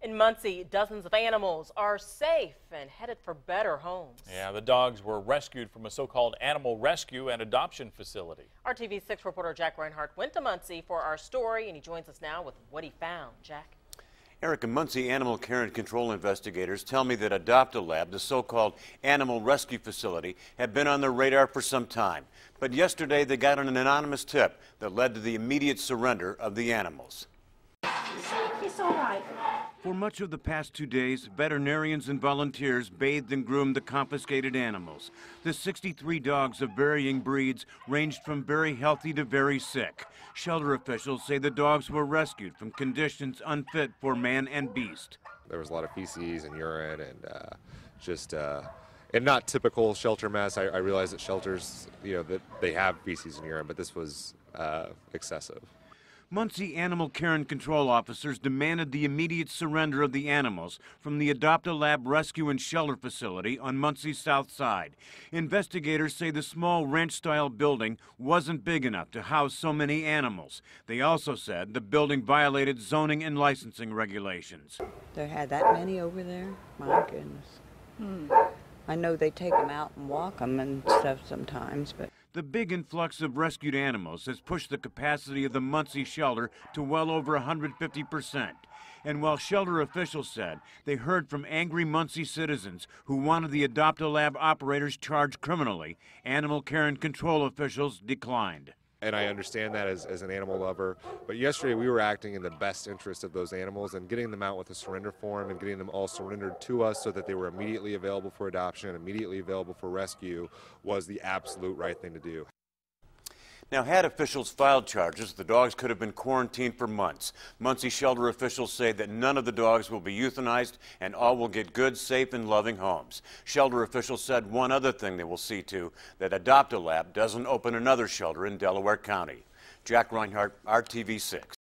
In Muncie, dozens of animals are safe and headed for better homes. Yeah, the dogs were rescued from a so-called animal rescue and adoption facility. Our TV6 reporter Jack Reinhardt went to Muncie for our story, and he joins us now with what he found. Jack? Eric, Muncie animal care and control investigators tell me that Adopt-A-Lab, the so-called animal rescue facility, had been on their radar for some time. But yesterday they got an anonymous tip that led to the immediate surrender of the animals. It's all right. For much of the past 2 days, veterinarians and volunteers bathed and groomed the confiscated animals. The 63 dogs of varying breeds ranged from very healthy to very sick. Shelter officials say the dogs were rescued from conditions unfit for man and beast. There was a lot of feces and urine and and not typical shelter mess. I realize that shelters, that they have feces and urine, but this was excessive. Muncie animal care and control officers demanded the immediate surrender of the animals from the Adopt-A-Lab rescue and shelter facility on Muncie's south side. Investigators say the small ranch-style building wasn't big enough to house so many animals. They also said the building violated zoning and licensing regulations. There had that many over there? My goodness. I know they take them out and walk them and stuff sometimes, but... The big influx of rescued animals has pushed the capacity of the Muncie shelter to well over 150%. And while shelter officials said they heard from angry Muncie citizens who wanted the Adopt-A-Lab operators charged criminally, animal care and control officials declined. And I understand that as an animal lover, but yesterday we were acting in the best interest of those animals and getting them out with a surrender form and getting them all surrendered to us so that they were immediately available for adoption, immediately available for rescue was the absolute right thing to do. Now, had officials filed charges, the dogs could have been quarantined for months. Muncie shelter officials say that none of the dogs will be euthanized and all will get good, safe, and loving homes. Shelter officials said one other thing they will see to, that Adopt-A-Lab doesn't open another shelter in Delaware County. Jack Reinhardt, RTV6.